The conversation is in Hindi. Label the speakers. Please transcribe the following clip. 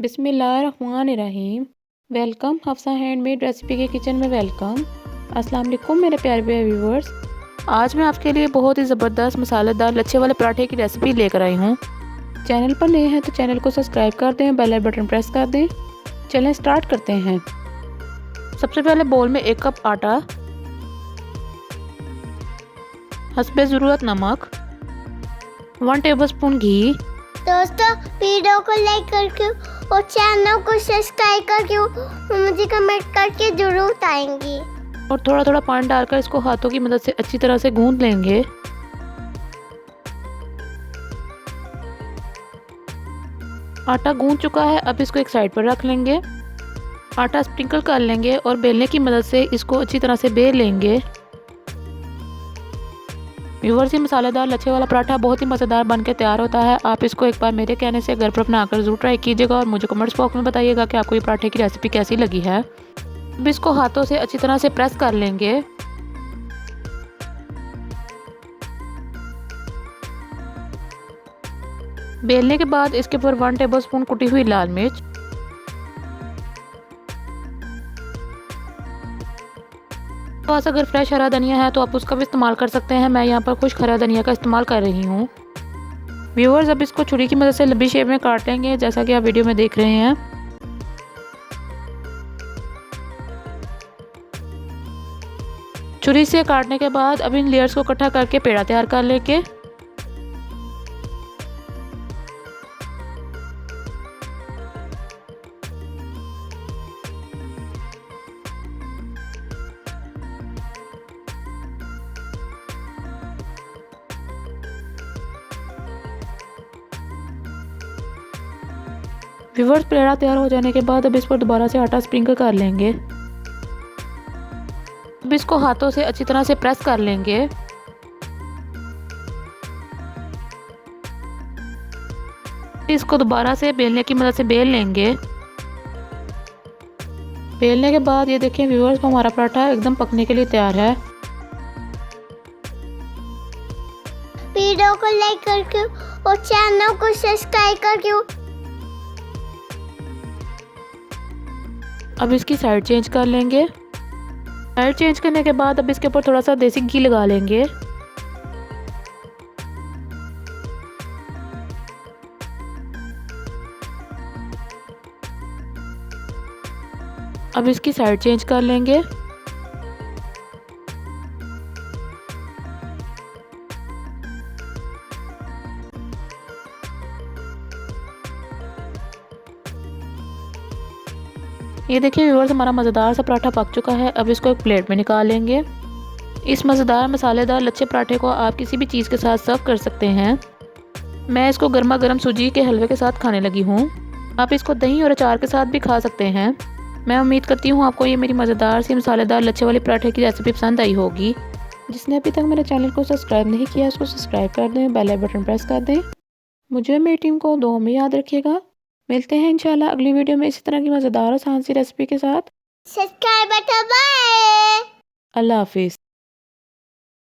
Speaker 1: बिस्मिल्लाहिर्रहमानिर्रहीम। वेलकम हफ्सा हैंडमेड रेसिपी के किचन में वेलकम। अस्सलाम वालेकुम मेरे प्यारे प्यारे व्यूवर्स। आज मैं आपके लिए बहुत ही ज़बरदस्त मसालेदार लच्छे वाले पराठे की रेसिपी लेकर आई हूँ। चैनल पर नए हैं तो चैनल को सब्सक्राइब कर दें, बेल बटन प्रेस कर दें। चलें स्टार्ट करते हैं। सबसे पहले बोल में 1 कप आटा, हस्बे ज़रूरत नमक, 1 टेबलस्पून घी।
Speaker 2: दोस्तों वीडियो को लाइक करके और चैनल को सब्सक्राइब करके मुझे कमेंट करके जरूर बताएंगी।
Speaker 1: और थोड़ा थोड़ा पानी डालकर इसको हाथों की मदद से अच्छी तरह से गूंद लेंगे। आटा गूंद चुका है, अब इसको एक साइड पर रख लेंगे। आटा स्प्रिंकल कर लेंगे और बेलने की मदद से इसको अच्छी तरह से बेल लेंगे। व्यूअर्स, ये मसालेदार लच्छे वाला पराठा बहुत ही मज़ेदार बनकर तैयार होता है। आप इसको एक बार मेरे कहने से घर पर बनाकर ज़रूर ट्राई कीजिएगा और मुझे कमेंट्स बॉक्स में बताइएगा कि आपको ये पराठे की रेसिपी कैसी लगी है। अब इसको हाथों से अच्छी तरह से प्रेस कर लेंगे। बेलने के बाद इसके ऊपर 1 टेबलस्पून कुटी हुई लाल मिर्च, पास अगर फ्रेश हरा धनिया है तो आप उसका भी इस्तेमाल कर सकते हैं। मैं यहाँ पर खुश्क हरा धनिया का इस्तेमाल कर रही हूँ। व्यूअर्स, अब इसको छुरी की मदद से लंबी शेप में काट लेंगे, जैसा कि आप वीडियो में देख रहे हैं। छुरी से काटने के बाद अब इन लेयर्स को इकट्ठा करके पेड़ा तैयार कर लेंगे। व्यूअर्स, पेड़ा तैयार हो जाने के बाद अब इस पर दोबारा से आटा स्प्रिंकल कर लेंगे। अब इसको हाथों से अच्छी तरह से प्रेस कर लेंगे। इसको दोबारा से बेलने की मदद से बेल लेंगे। बेलने के बाद ये देखें व्यूअर्स, हमारा पराठा एकदम पकने के लिए तैयार है।
Speaker 2: वीडियो को लाइक करके और चैनल को सब्सक्राइब करके।
Speaker 1: अब इसकी साइड चेंज कर लेंगे। साइड चेंज करने के बाद अब इसके ऊपर थोड़ा सा देसी घी लगा लेंगे। अब इसकी साइड चेंज कर लेंगे। ये देखिए व्यूअर्स, हमारा मज़ेदार सा पराठा पक चुका है। अब इसको एक प्लेट में निकाल लेंगे। इस मज़ेदार मसालेदार लच्छे पराठे को आप किसी भी चीज़ के साथ सर्व कर सकते हैं। मैं इसको गर्मा गर्म सूजी के हलवे के साथ खाने लगी हूँ। आप इसको दही और अचार के साथ भी खा सकते हैं। मैं उम्मीद करती हूँ आपको ये मेरी मज़ेदार सी मसालेदार लच्छे वाले पराठे की रेसिपी पसंद आई होगी। जिसने अभी तक मेरे चैनल को सब्सक्राइब नहीं किया उसको सब्सक्राइब कर दें, बेल बटन प्रेस कर दें। मुझे मेरी टीम को दुआ में याद रखिएगा। मिलते हैं इंशाल्लाह अगली वीडियो में इसी तरह की मज़ेदार आसान सी रेसिपी के साथ।
Speaker 2: Subscribe button bye.
Speaker 1: अल्लाह हाफिज़।